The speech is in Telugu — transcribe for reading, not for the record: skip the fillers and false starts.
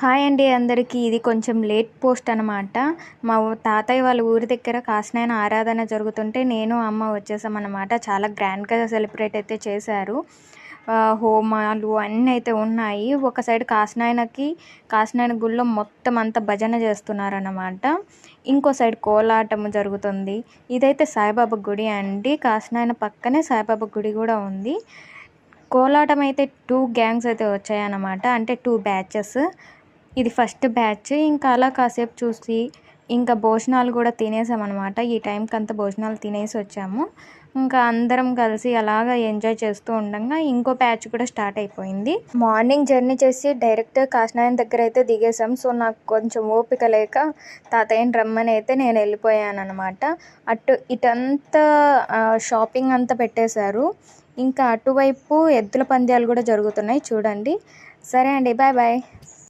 హాయ్ అండి అందరికీ. ఇది కొంచెం లేట్ పోస్ట్ అనమాట. మా తాతయ్య వాళ్ళ ఊరి దగ్గర కాశీనాయన ఆరాధన జరుగుతుంటే నేను, అమ్మ వచ్చేసామన్నమాట. చాలా గ్రాండ్‌గా సెలబ్రేట్ అయితే చేశారు. హోమాలు అన్నీ అయితే ఉన్నాయి. ఒక సైడ్ కాశీనాయన గుడిలో మొత్తం అంతా భజన చేస్తున్నారన్నమాట. ఇంకో సైడ్ కోలాటం జరుగుతుంది. ఇదైతే సాయిబాబా గుడి అండి. కాశీనాయన పక్కనే సాయిబాబా గుడి కూడా ఉంది. కోలాటం అయితే 2 గ్యాంగ్స్ అయితే వచ్చాయన్నమాట. అంటే 2 బ్యాచెస్. ఇది ఫస్ట్ బ్యాచ్. ఇంకా అలా కాసేపు చూసి ఇంకా భోజనాలు కూడా తినేసామన్నమాట. ఈ టైంకి అంతా భోజనాలు తినేసి వచ్చాము. ఇంకా అందరం కలిసి అలాగా ఎంజాయ్ చేస్తూ ఉండంగా ఇంకో బ్యాచ్ కూడా స్టార్ట్ అయిపోయింది. మార్నింగ్ జర్నీ చేసి డైరెక్ట్ కాశీనాయన దగ్గర అయితే దిగేసాం. సో నాకు కొంచెం ఓపిక లేక తాతయ్యని రమ్మని అయితే నేను వెళ్ళిపోయాను అనమాట. ఇటంతా షాపింగ్ అంతా పెట్టేశారు. ఇంకా అటువైపు ఎద్దుల పందాలు కూడా జరుగుతున్నాయి చూడండి. సరే అండి, బాయ్ బాయ్.